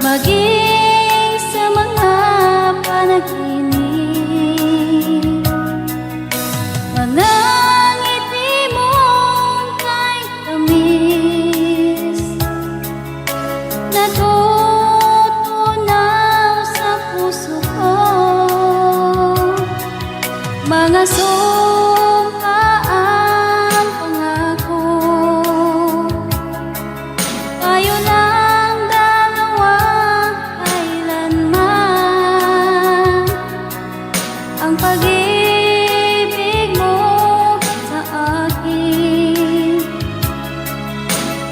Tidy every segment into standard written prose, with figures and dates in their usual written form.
maging sa mga panaginip. Mga ngiti mo'y kahit tamis, natutunaw sa puso ko. Mga sumpaan pangako, tayo lang dalawa kailanman. Ang pag-ibig mo sa akin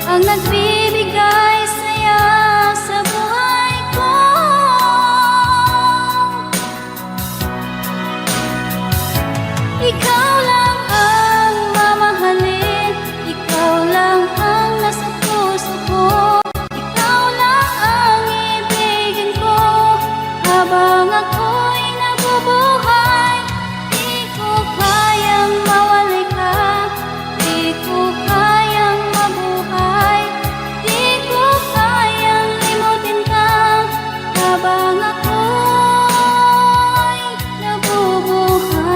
ang nagbibigay saya sa buhay ko. Ikaw lang ang mamahalin, ikaw lang ang nasa puso ko, ikaw lang ang ibigin ko habang ako'y nabubuhay. Di ko kayang mawalay ka, di ko kayang mabuhay, di ko kayang limutin ka habang ako'y nabubuhay.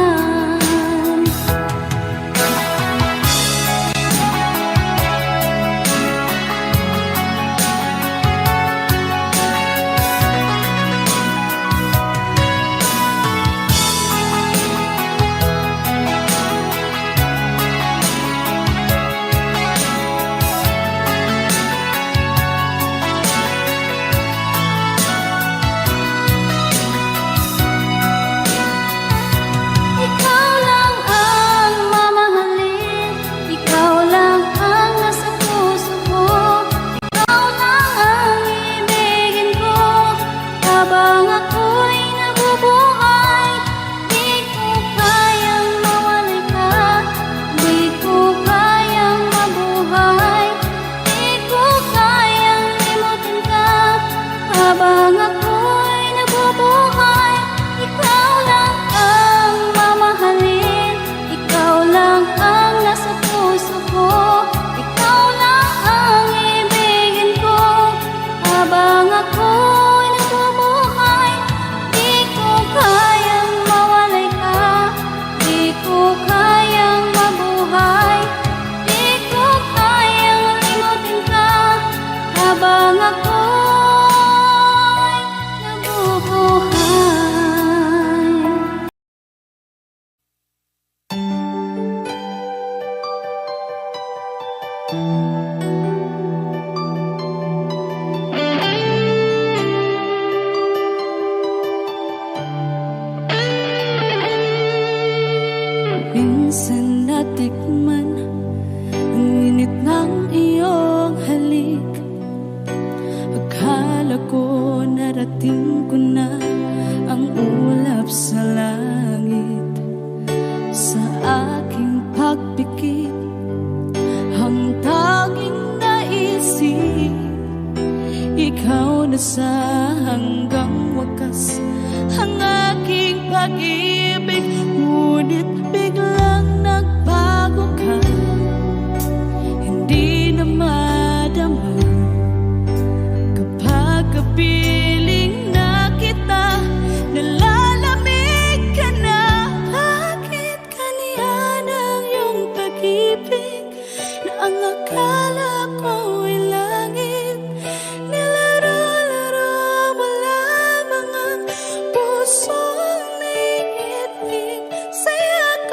Ikaw lang ang mamahalin, ikaw lang ang nasa puso ko, ikaw lang ang ibigin ko habang ako'y nabubuhay. Di ko kayang mawalay ka, di ko kayang mabuhay, di ko kayang limutin ka habang ako'y nabubuhay. Ikaw lang ang mamahalin, ikaw lang ang nasa puso ko, ikaw lang ang ibigin ko habang ako'y nabubuhay. Di ko kayang mawalay ka, di ko kayang mabuhay, di ko kayang limutin ka habang ako'y nabubuhay. Minsan natikman ang init ng iyong halik. Akala ko narating ko na ang ulap sa langit. Sa aking pagpikit, ang tanging naisip, ikaw na sa hanggang wakas ang aking pag-ibig. Ngunit biglang nagbago ka, hindi na madama kapag kapiling na kita. Nalalamig ka na, bakit kaniyan ang iyong pag-ibig na ang akala ko'y langit? Nilaro-laro mo lamang ang pusong naiibig. Saya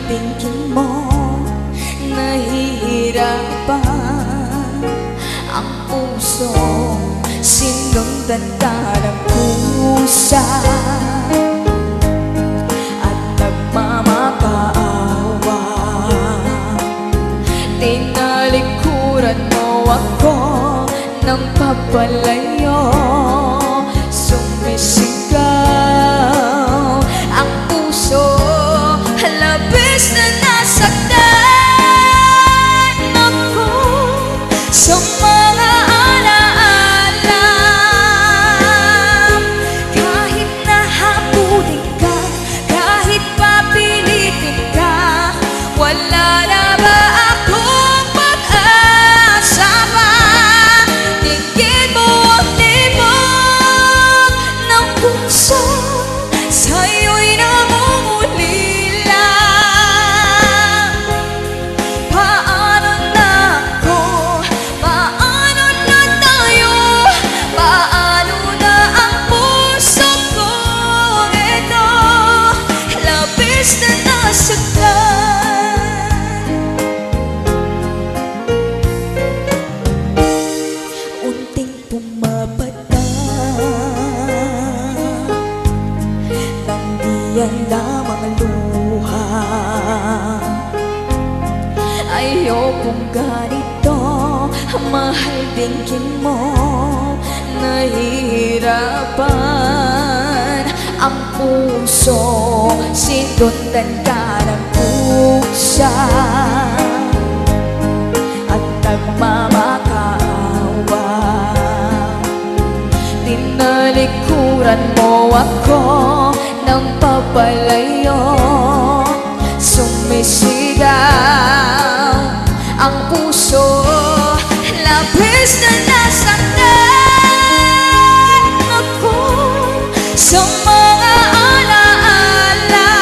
tingin mo nahihirapan ang puso, sinundan ka ng pusa at nagmamakaawa. Tinalikuran mo ako ng papalayo, sumisigaw ang puso, labis na nasaktan ako sa mga alaala. Kahit nahabulin ka, kahit papilitin ka, wala na ba akong pag-asa pa? Tingin mo ang tibok ng puso, sa'yo'y namumulila. Paano na ako? Paano na tayo? Paano na ang puso ko? Ito, labis na nasaktan. Unting pumapata, nandiyan lamang luha. Ayokong ganito, mahal dinggin mo, nahihirapan ang puso, sinundan ka ng pusa at nagmamakaawa. Tinalikuran mo ako ng papalayo, sumisigaw ang puso, labis na nasaktan ako sa mga alaala.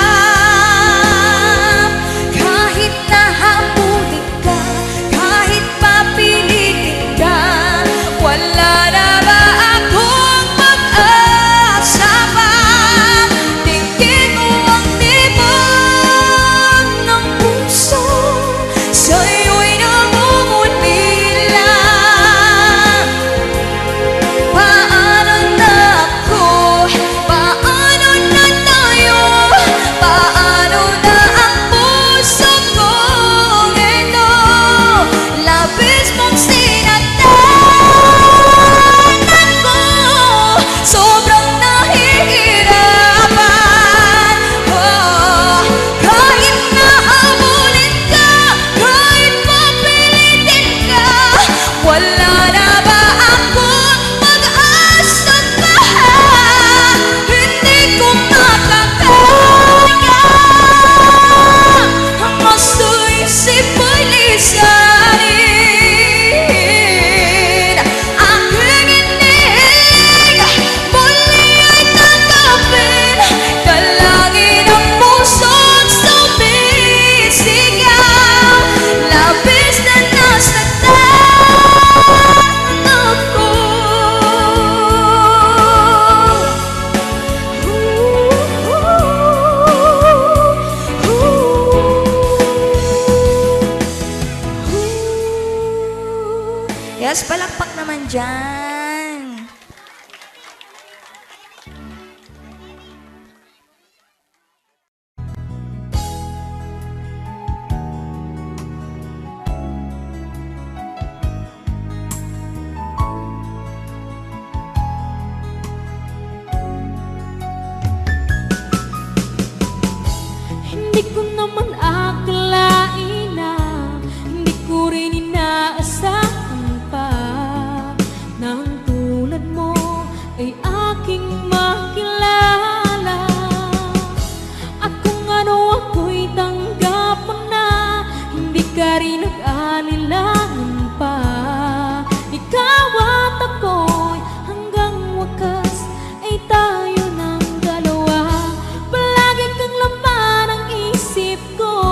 Kahit nahabulin ka, kahit papilitin ka, wala na ba akong pag-asa pa? Tingin mo ang tibok ng puso, sa'yo'y namumulila. Paano na ako? Paano na tayo? Paano na ang puso ko? Ito, labis mong sinaktan ako, sobrang nahihirapan. Kahit nahabulin ka, kahit papilitin ka, wala na ba akong pag-asa pa? Hindi ko makakaya ang gusto isip mo'y lisanin. Aking inig, muli ay tanggapin, dalangin ang puso't sumisigaw. Labis na nasaktan ako. Yes, palakpak naman dyan. Hindi ko naman akalain na, hindi ko rin inaasahan pa na ang tulad mo ay aking makilala. At kung ano ako'y tanggap mo na, hindi ka rin nag-alilangan pa. Ikaw at ako'y hanggang wakas ay tayo ng dalawa. Palagi kang laman ang isip ko.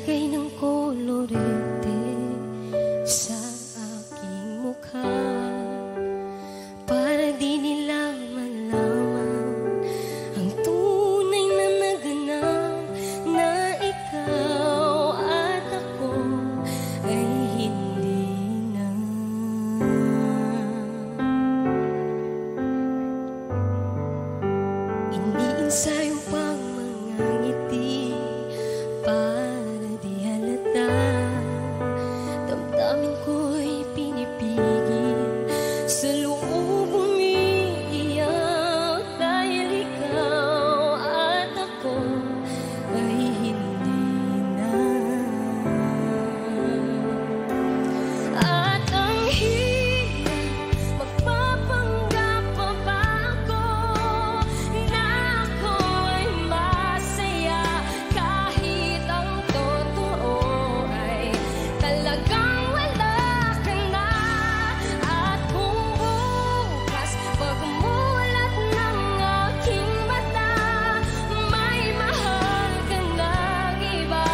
Maglagay ng kolorete sa aking mukha para di nila malaman ang tunay na naganap, na ikaw at ako ay hindi na. Iniinsayo pang mga ngiti para di halata. Damdamin ko'y pinipigil, sa loob umiiyak dahil ikaw at ako ay hindi na. At ang hirap magpapanggap pa ba ako na ako'y masaya kahit ang totoo ay talagang wala ka na. At kung bukas pagmulat ng aking mata may mahal ka ng iba,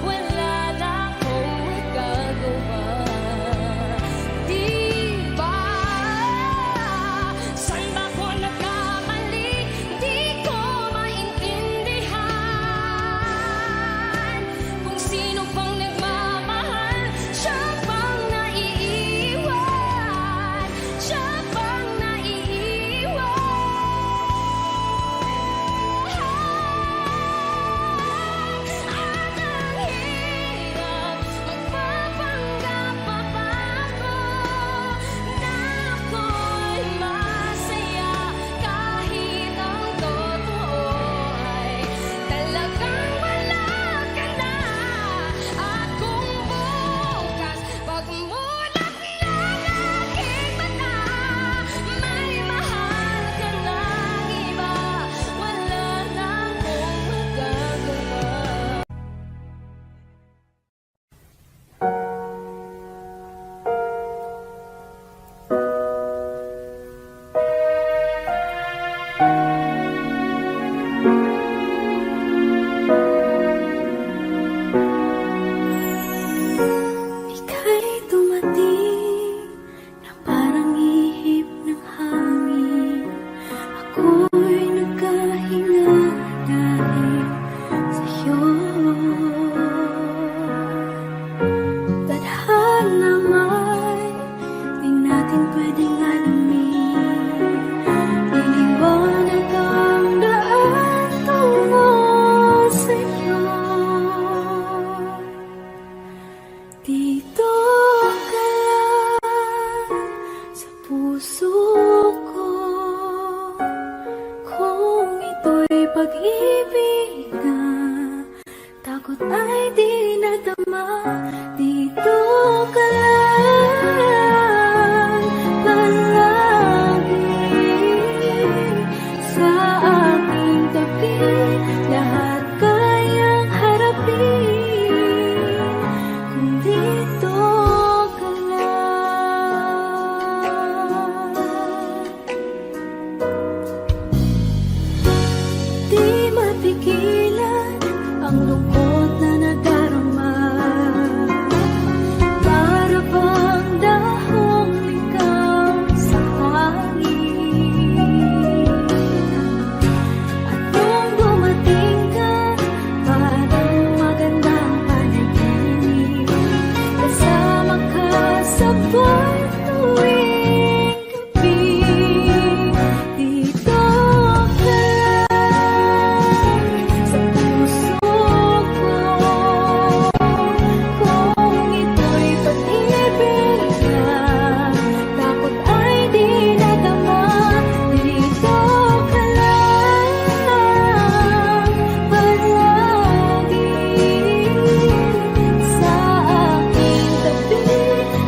wala na akong magagawa. Di ba? Saan ba ko nagkamali? Di ko maintindihan kung sino pang nagmamahal. Siya pang naiiwan, siya pang naiiwan. At ang hirap magpapanggap pa ba ako na ako'y masaya kahit ang totoo ay talagang wala ka na. At kung bukas pagmulat ng aking mata may mahal ka ng iba, wala na akong magagawa. Ika'y dumating na parang ihip ng hangin. Ako'y nagkahinga dahil sa'yo. Tadhana may di natin pwedeng alamin. Liliwanag ang daan tungo sa'yo. Dito ka lang sa puso ko, kung ito'y pag-ibig na takot ay di nadama. Dito ka lang palagi sa aking tabi, lahat kayang harapin kung dito ka lang. Di mapigilan ang lungkot na nadarama, para bang dahong ligaw sa hangin. At nung dumating ka, parang magandang panaginip, kasama ka sa buwan tuwing gabi. Dito ka lang sa puso ko, kung ito'y pag-ibig na takot ay di nadama. Dito ka lang palagi sa aking tabi,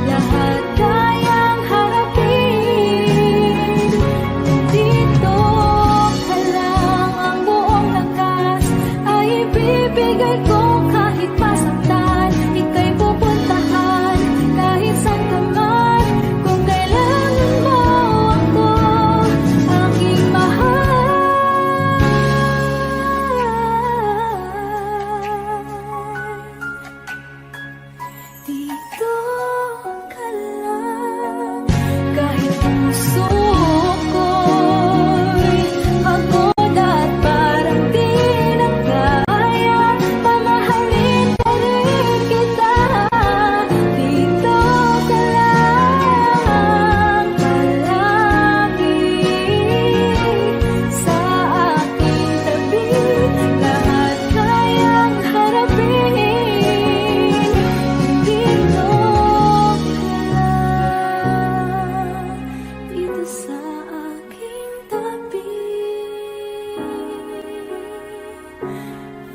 lahat kayang harapin kung dito ka lang. Ang buong lakas ay ibibigay ko kahit masaktan, ika'y pupuntahan kahit saan ka man. Kung kailangan mo ako, aking mahal.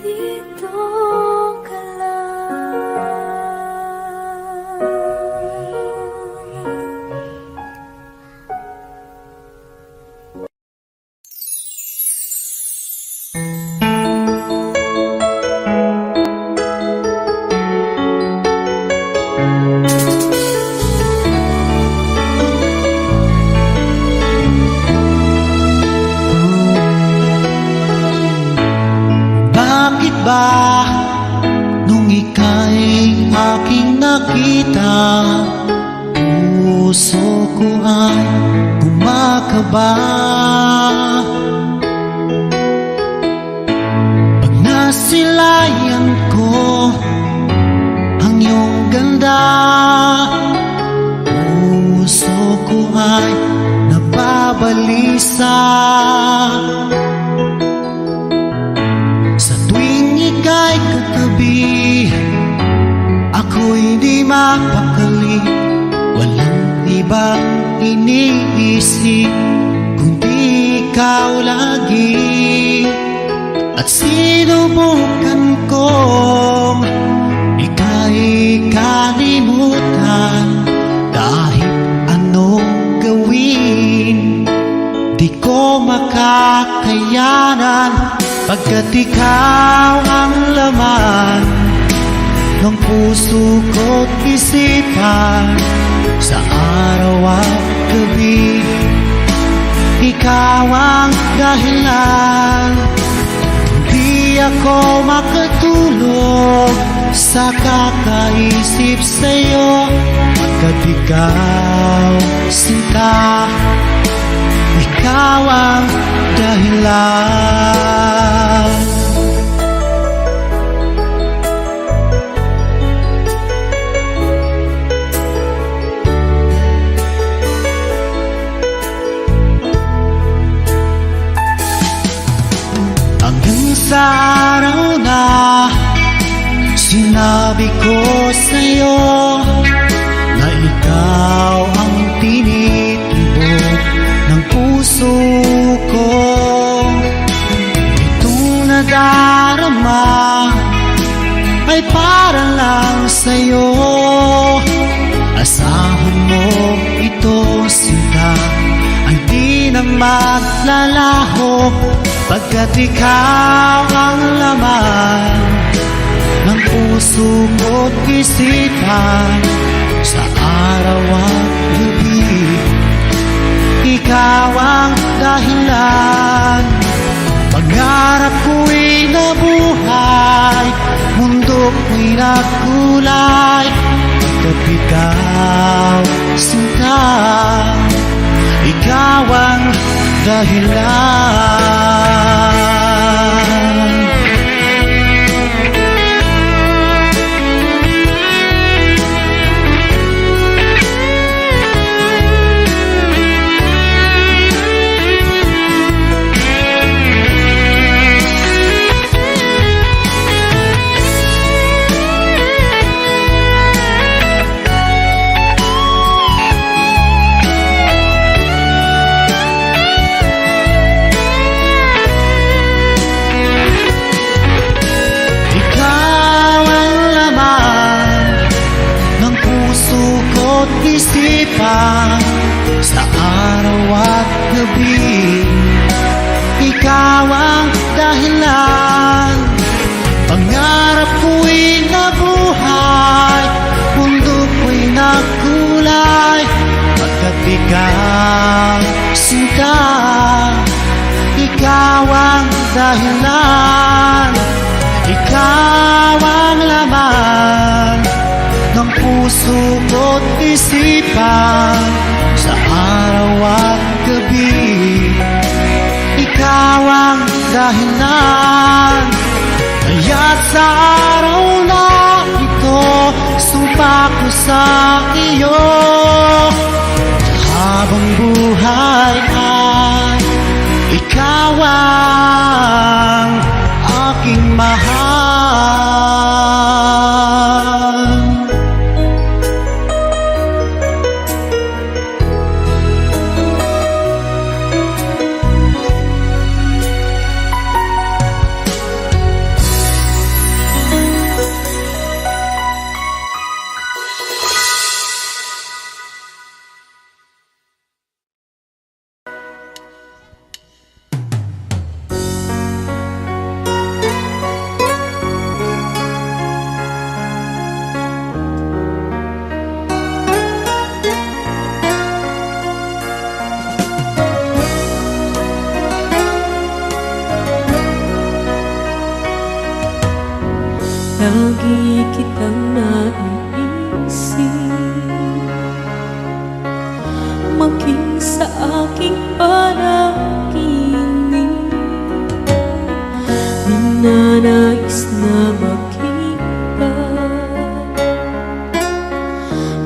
dito ka lang. Bakit ba nung ika'y aking nakita, puso ko ay kumakaba? Pag nasilayan ko ang iyong ganda, puso ko ay nababalisa. Sa tuwing ika'y katabi, ako'y di mapakali. Walang ibang iniisip kundi ikaw lagi. At sinubukan kong ika'y kalimutan, kahit anong gawin di ko makakayanan. Pagkat ikaw ang laman ng puso ko't isipan, sa araw at gabi, ikaw ang dahilan. Hindi ako makatulog sa kakaisip sa'yo, pagkat ikaw, sinta, ikaw ang dahilan. Hanggang sa araw na sinabi ko sa'yo na ikaw ang tinitibok ng puso ko. Itong nadarama ay para lang sa'yo. Asahan mo ito, sinta, ay di na maglalaho, pagkat ikaw ang laman ng puso ko't isipan, sa araw at gabi, ikaw ang dahilan. Pangarap ko'y nabuhay, mundo ko'y nagkulay, pagkat ikaw, sinta, ikaw ang dahilan. Isipan, sa araw at gabi, ikaw ang dahilan. Pangarap ko'y nabuhay, mundo ko'y nagkulay, pagkat ikaw, sinta, ikaw ang dahilan. Ikaw ang laman ng puso ko't isipan, sa araw at gabi, ikaw ang dahilan. Kaya't sa araw na ito, sumpa ko sa iyo, habang buhay ay ikaw ang aking mahal. Lagi kitang naiisip, maging sa aking panaginip. Ninanais na makita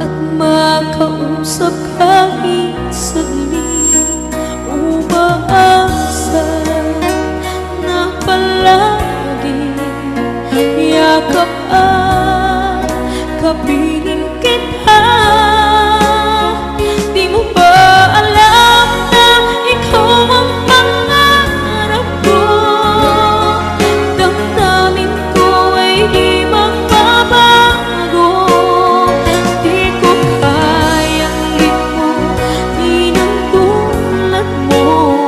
at makausap kahit saglit. Umaasa na palagi yakap at kapiling kita. Di mo ba alam na ikaw ang pangarap ko? Damdamin ko ay di magbabago. Di ko kayang limutin ang tulad mo.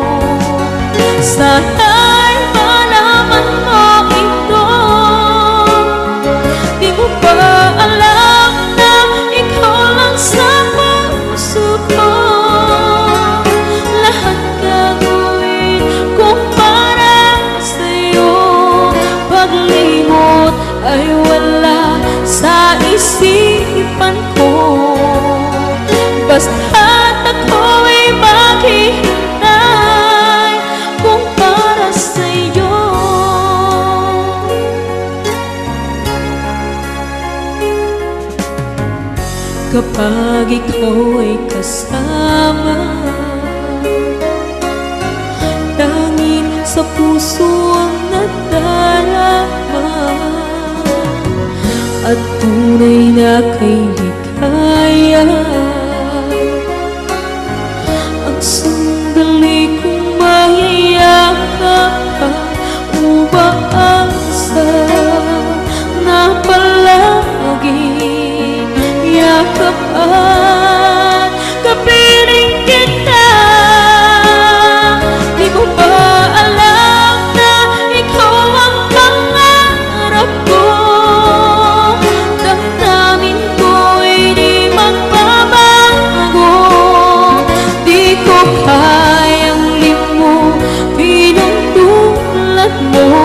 Sana'y malaman mo ito. Di mo ba alam na ikaw lang sa puso ko? Lahat gagawin ko para sa'yo. Paglimot ay wala sa isipan ko. Basta't ako'y maghihintay kung para sa'yo. Kapag ikaw ay kasama, tanging sa puso ang nadarama, at tunay na kay likaya. Ang sandali kong mayayakap ka, umaasa na palagi yakap at kapiling kita. Di mo ba alam na ikaw ang pangarap ko? Damdamin ko ay di magbabago. Di ko kayang limutin ang tulad mo.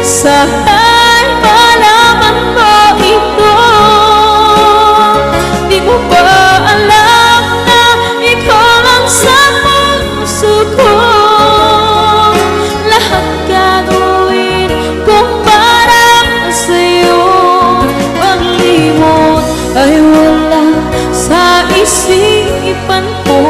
Sana'y malaman mo ito. Di mo ba alam na ikaw lang sa puso ko? Lahat gagawin ko para sa'yo. Paglimot ay wala sa isipan ko.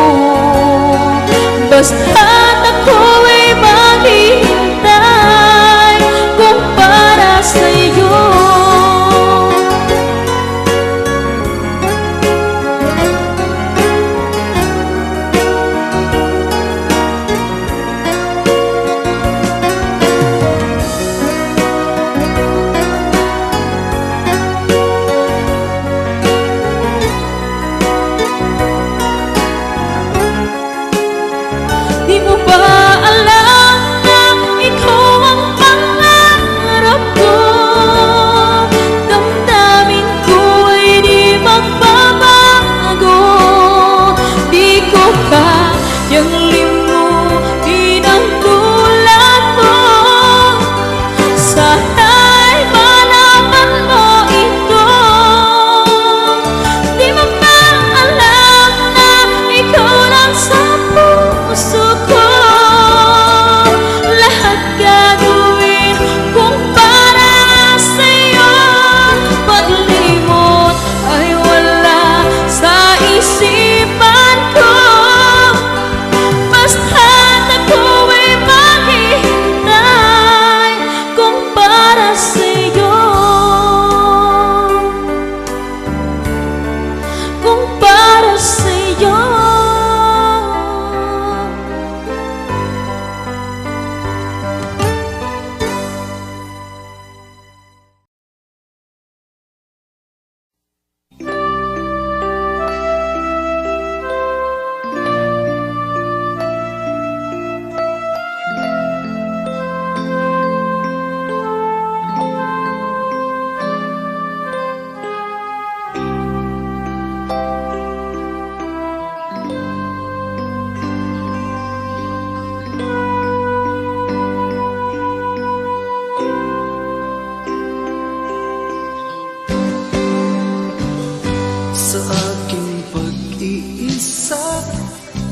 Basta't ako'y maghihintay kung para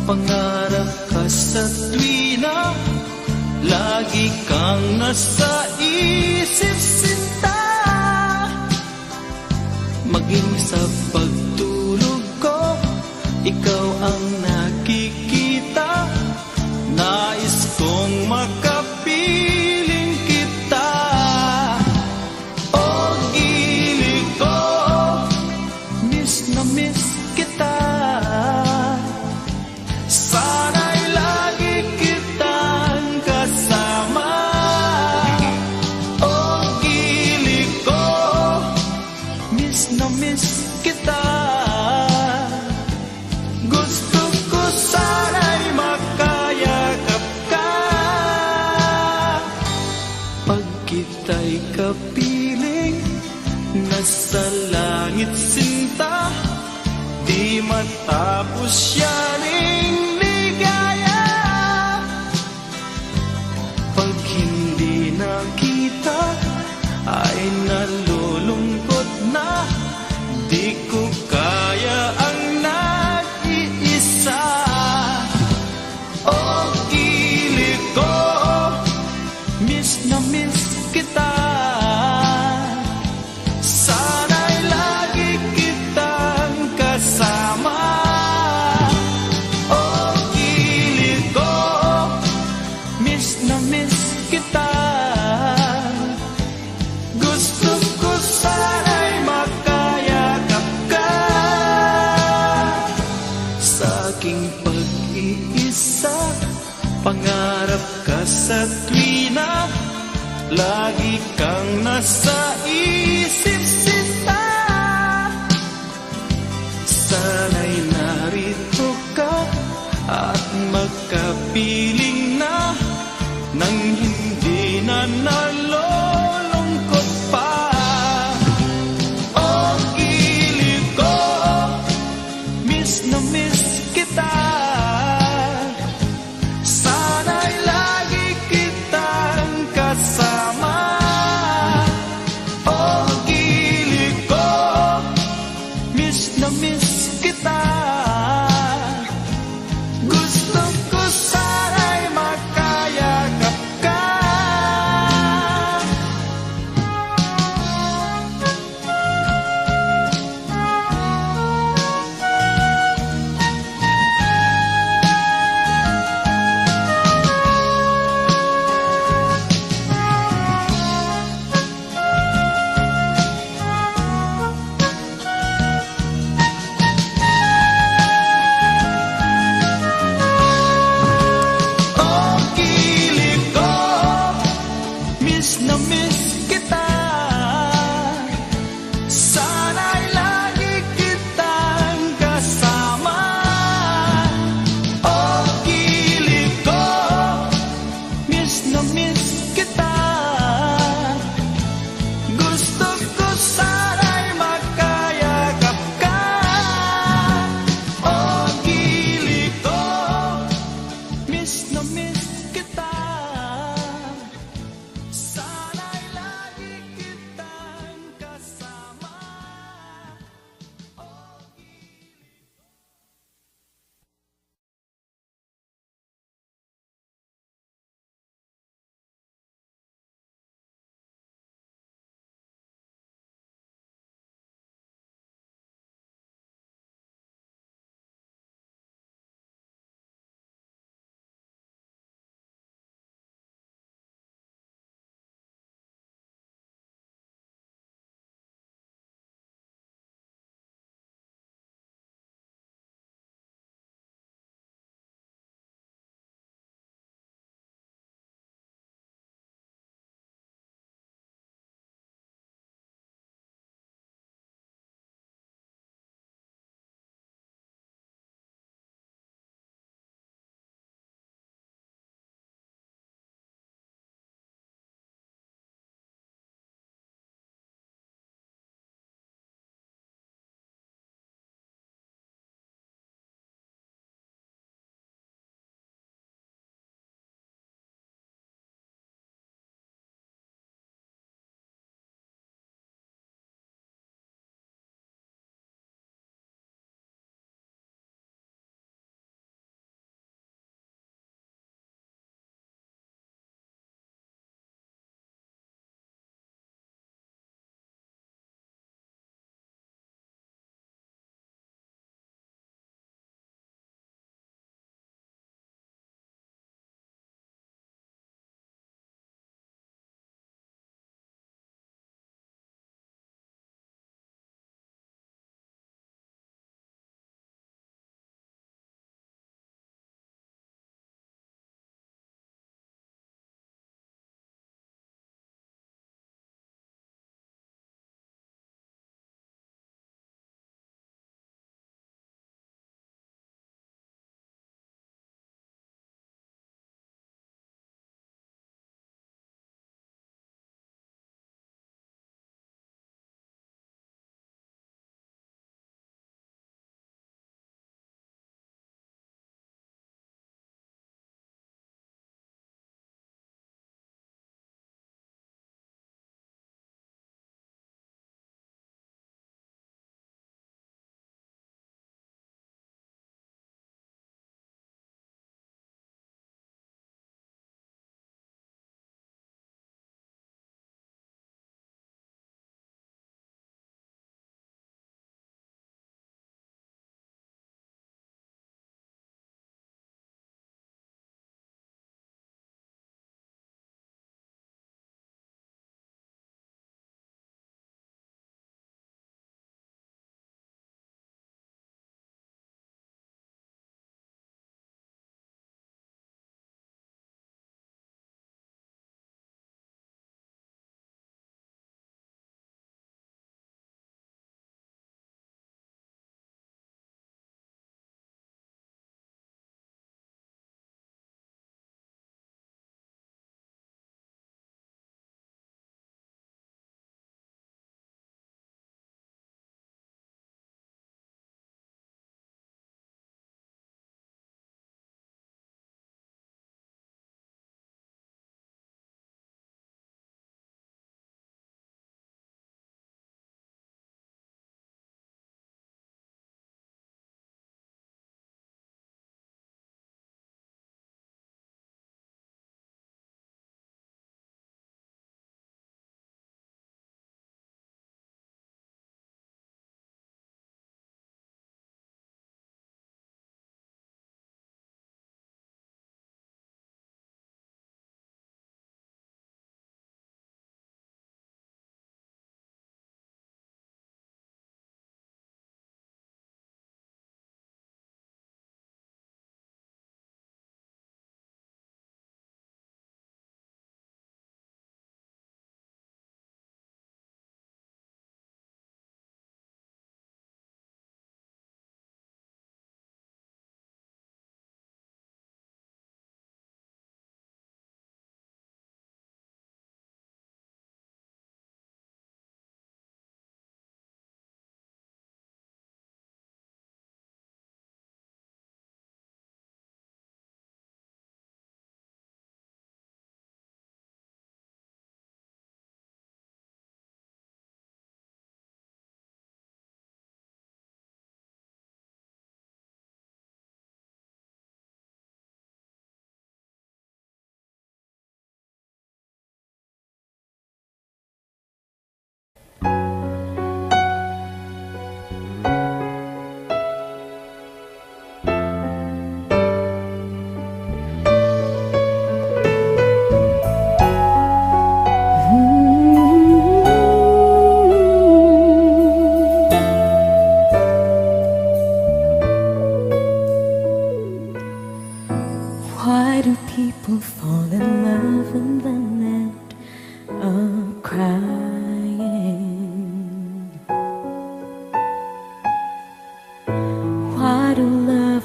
Pangarap ka sa tuwina, lagi kang nasa isip sinta. Maging sa pagtulog ko, ikaw ang nakikita. Nais kong makapiling kita. O gili ko, miss na miss kita. Sana'y lagi kitang kasama. O gili ko, miss na miss kita. Gusto ko sana'y makayakap ka. Pag kita'y kapiling, nasa langit sinta. Di matapos yaning ligaya. Pag hindi nakita, ay nalulungkot na. Di ko kaya ang nag-iisa. O gili ko, miss na miss kita. Sana'y lagi kitang kasama. O gili ko, miss na miss kita. Gusto ko sana'y makayakap ka. Sa aking pag-iisa, pangarap ka sa tuwina. Lagi kang nasa isip sinta. Sana'y narito ka at magkapiling na, nang hindi na nalulungkot pa. O gili ko, miss na miss kita. Sana'y lagi kitang kasama. O gili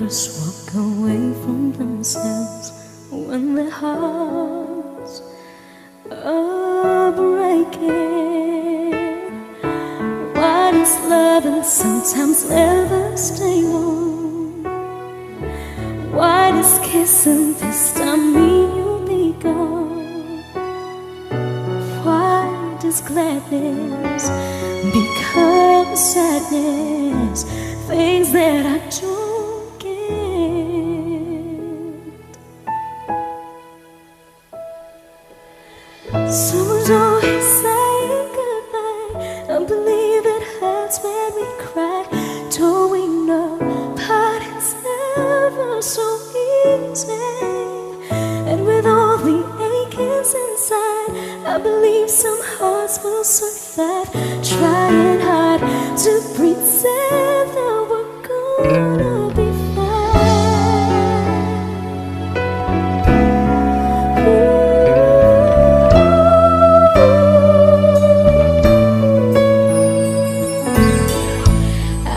lovers walk away from themselves when their hearts are breaking. What is love and sometimes never stay long? Why does kissing this time mean you'll be gone? Why does gladness become sadness? Things that I don't get. Someone's always saying goodbye. I believe it hurts when we cry. Don't we know parting's never so easy? And with all the achings inside, I believe some hearts will survive. Trying hard to pretend that we're gonna be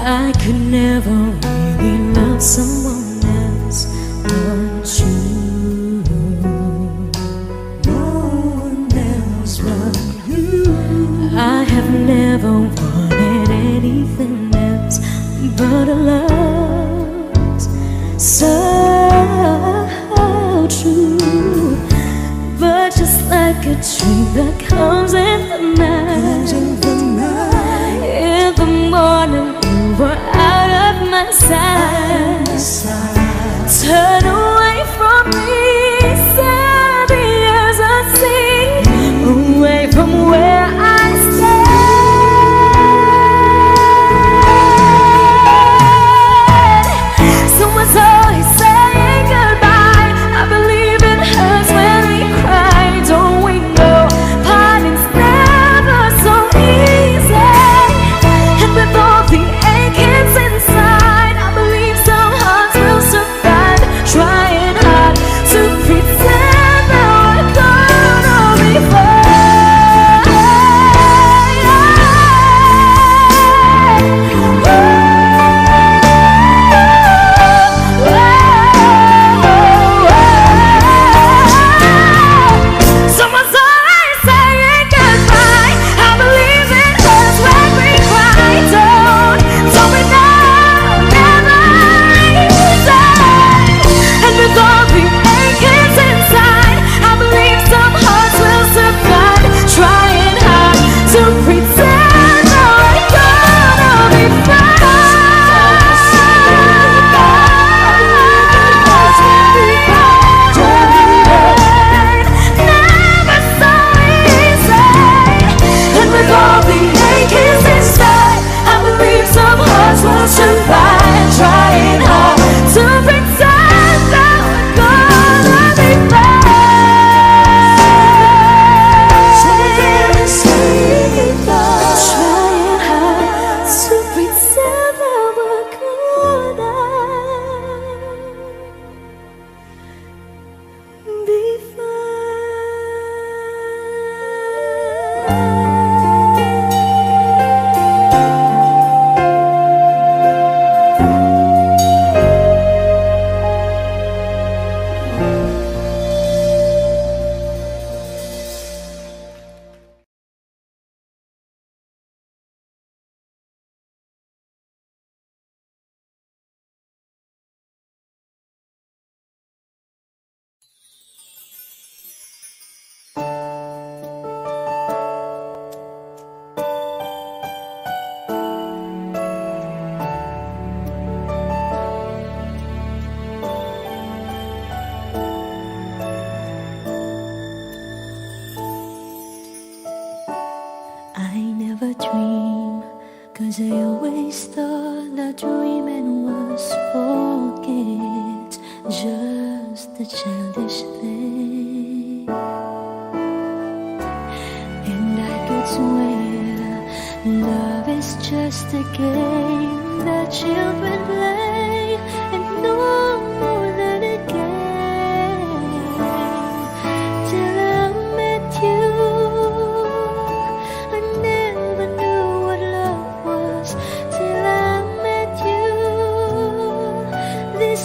I could never really love someone else but you. No one else but you. I have never wanted anything else but a love so true. But just like a dream that comes in the night, in the morning you were out of my sight. Turn away from me, sad as I see, away from where I stand. Someone's always saying goodbye. I believe it hurts when we cry. Don't we know parting's never so easy? And with all the achings inside, I believe some hearts will survive. Trying hard to pretend that we're gonna be fine. Someone's always saying goodbye. I believe it hurts when we cry. Don't we know never easy? And with all the achings inside, I believe some hearts will survive. Trying hard to pretend that we're gonna be fine. Never so easy. And with all the achings inside, I believe some hearts will survive. Trying hard to pretend that we're gonna be fine. Trying hard to pretend that we're gonna be I never dream, 'cause I always thought that dreaming was forget, just a childish thing. And I could swear love is just a game that children play, and no more than a game. Till I met you, I never knew what love was. Till I met you, this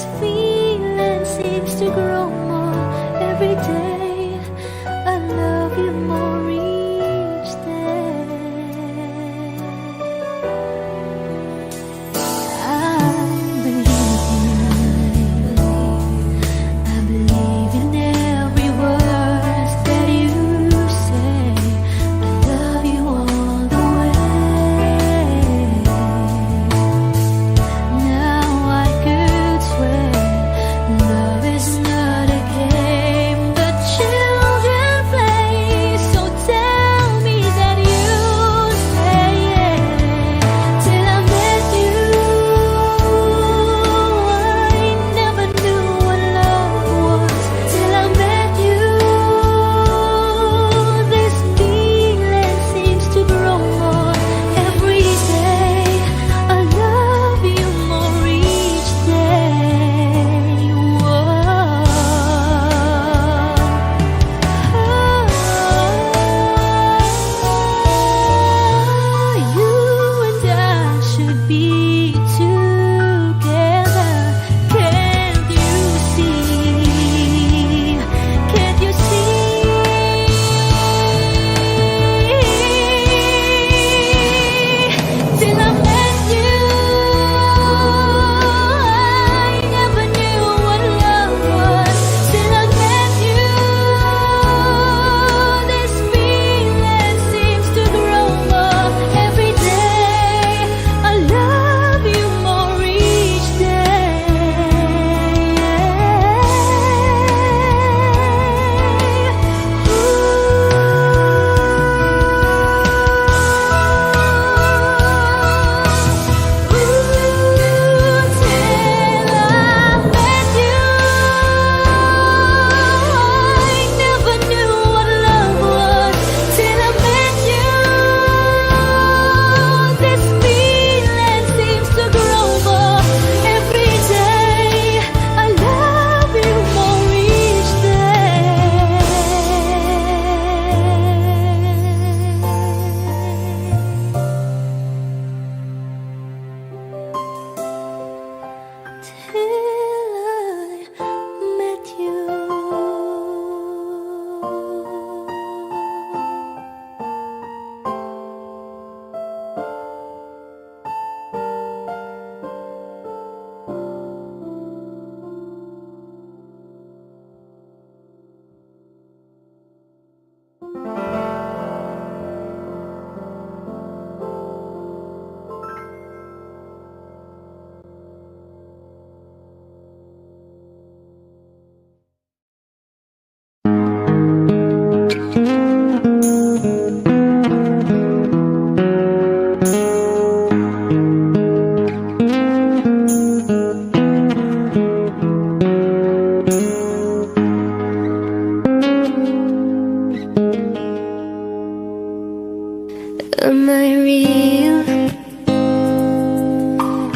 Am I real?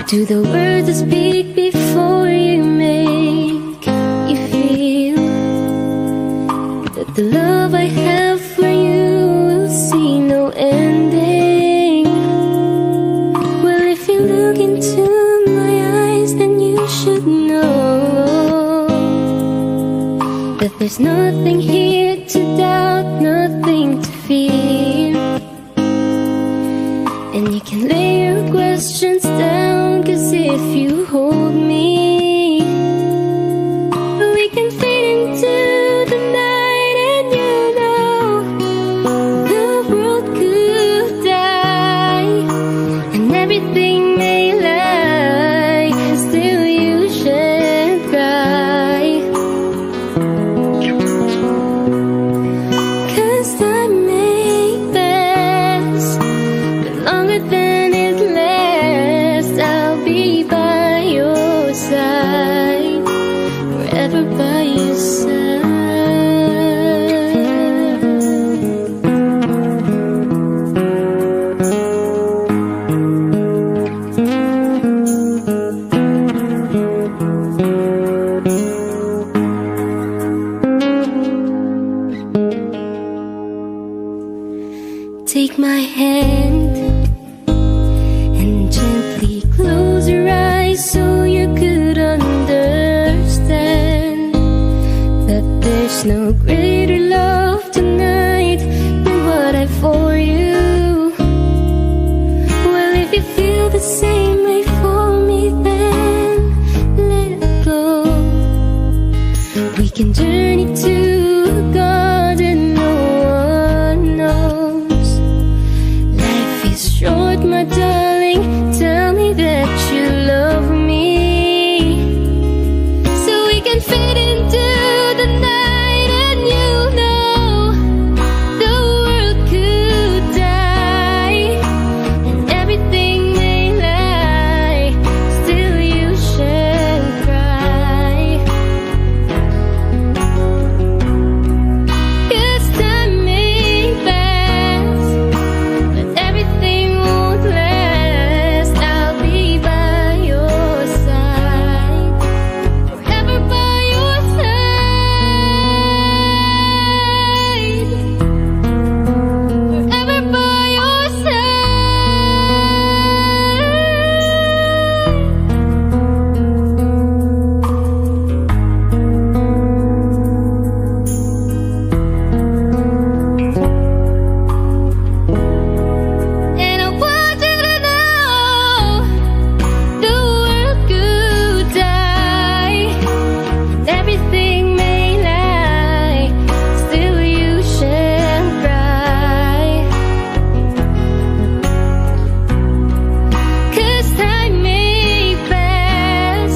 Do the words I speak before you make you feel that the love I have for you will see no ending? Well, if you look into my eyes, then you should know that there's nothing here to doubt, nothing to fear. And you can lay your questions down, 'cause if you hold me, we can fade into the night. And you know the world could die and everything may lie, still you shan't cry. 'Cause time may pass, but longer than it lasts, I'll be by your side, forever by your side. Take my hand and gently close your eyes so you could understand that there's no greater love tonight than what I for you. Well, if you feel the same way for me, then let it go. We can journey to a garden no one knows. Life is short, my darling, tell me that you love me, so we can fade into the night. And you know the world could die and everything may lie, still you shan't cry. 'Cause time may pass, but everything won't last. I'll be by your side, forever by your side, forever by your side. And I want you to know the world could die, everything may lie, still you shan't cry. 'Cause time may pass,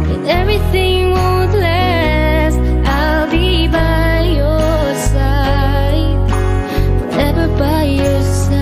but everything won't last. I'll be by your side, forever by your side.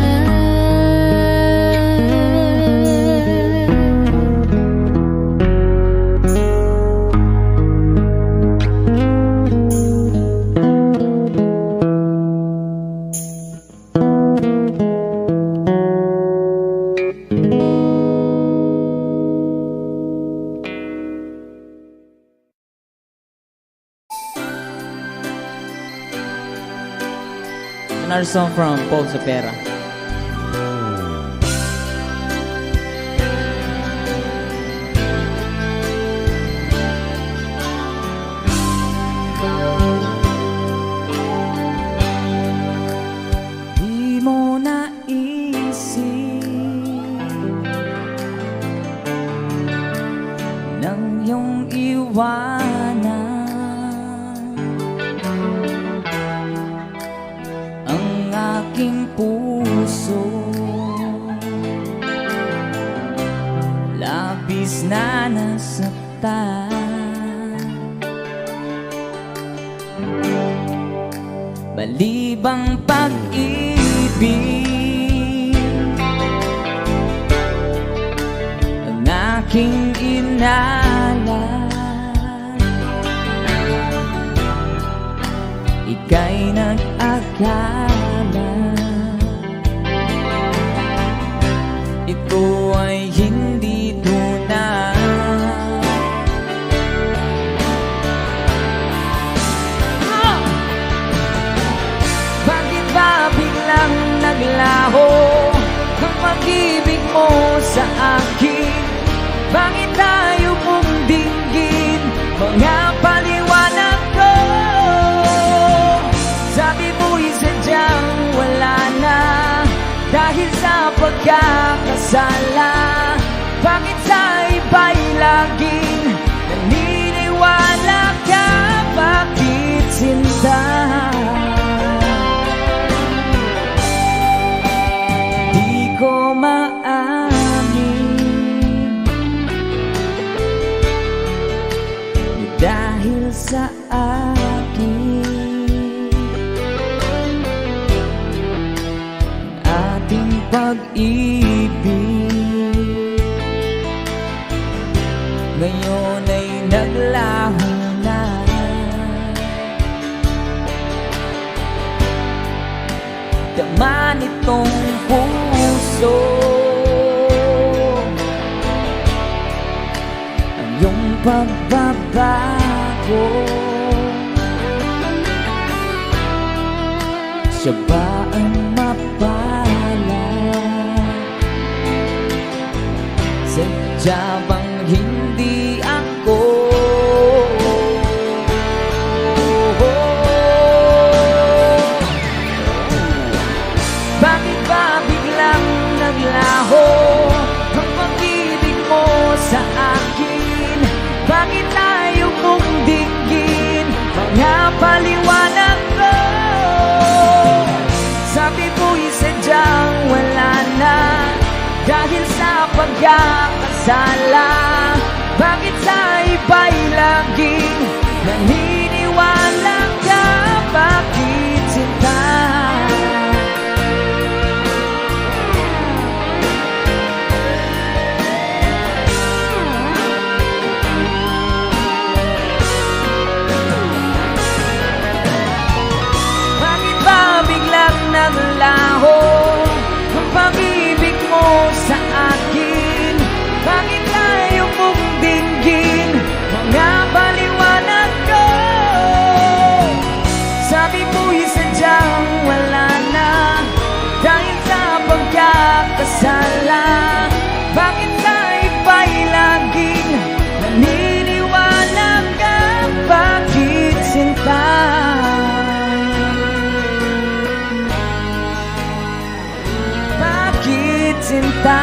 Another song from Paul Zapera. Di mo naisip nang iyong iwanan ang aking puso, labis na nasaktan. Balibang pag-ibig ang aking inalan, ika'y nag-akala Bakit tayo mong dinggin mga paliwanag ko? Sabi mo'y sadyang wala na dahil sa pagkakasala. Bakit sa iba'y laging naniniwala ka? Bakit sinta? Di ko maamin dahil sa akin ating pag-ibig ngayon ay naglaho na. Tama nitong puso ang iyong pagbabago. Siya ba ang mapalad? Sadya bang hindi ako? Bakit ba biglang naglaho ang pag-ibig mo sa akin? Bakit tayo mong dinggin mga paliwanag ko? Sabi mo'y sadyang wala na dahil sa pagkakasala. Bakit sa iba'y laging naniniwala ka? Bakit sinta? Bakit ba biglang naglaho ang pag-ibig mo sa akin? Bakit tayo mong dinggin mga paliwanag ko? Sabi mo'y sadyang wala na dahil sa pagkakasala. Bakit sa iba'y laging naniniwala ka? Bakit sinta? Bakit sinta?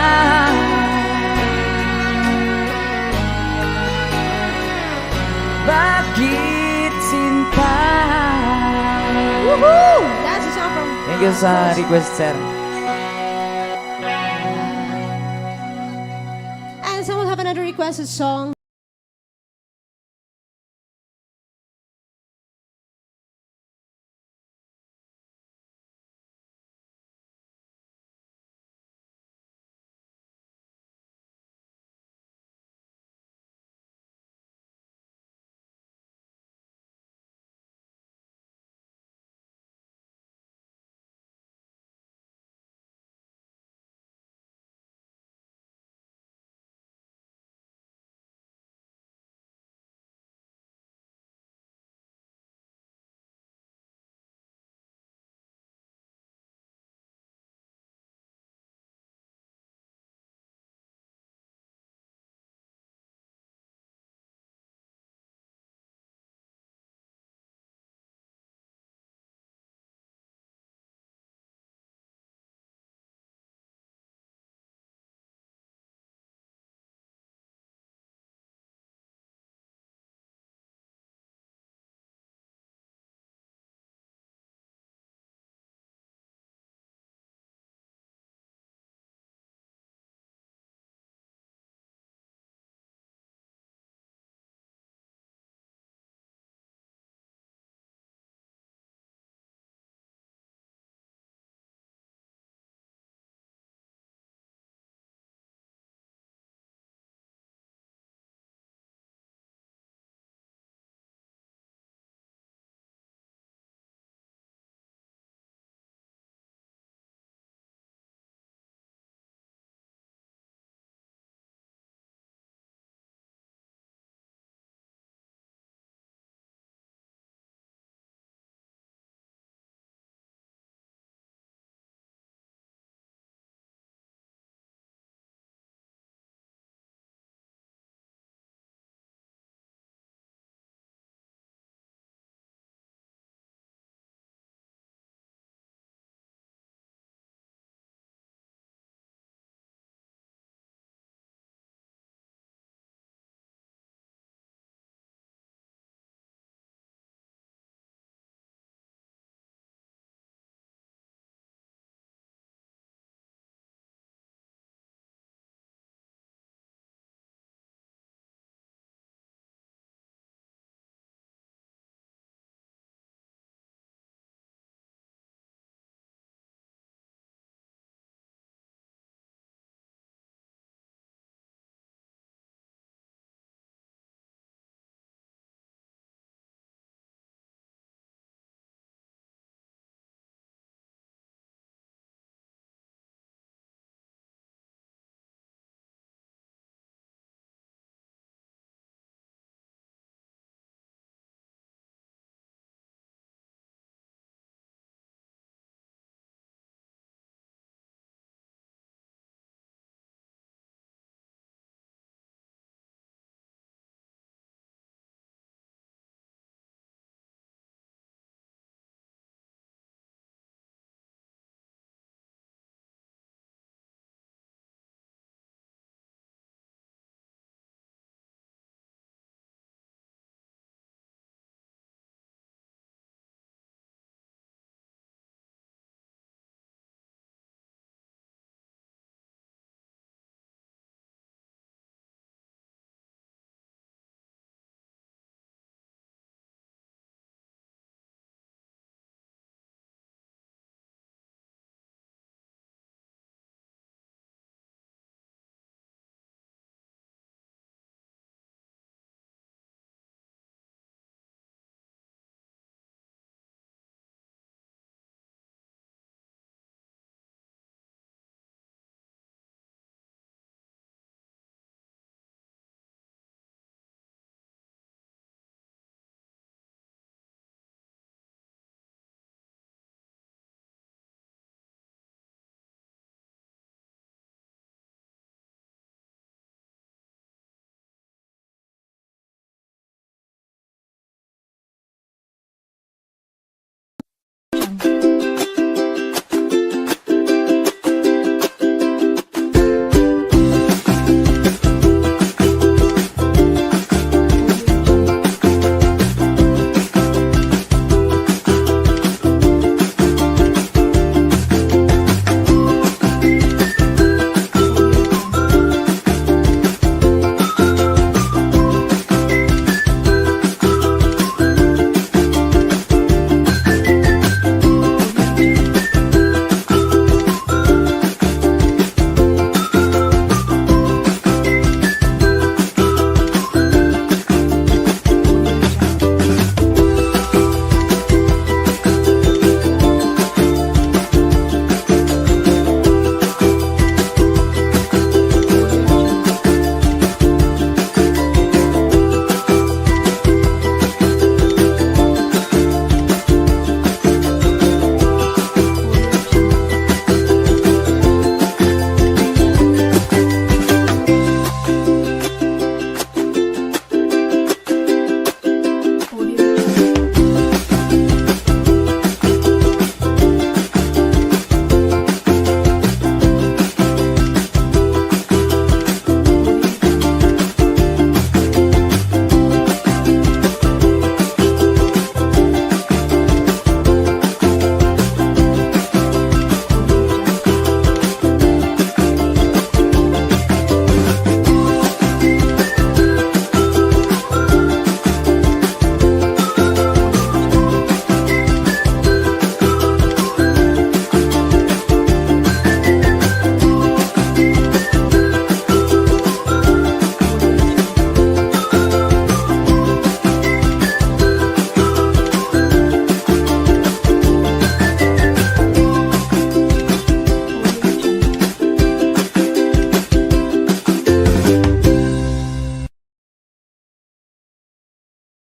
Bakit sinta? Woohoo! That's a song from... Thank you sa request, sir. And someone have another requested song.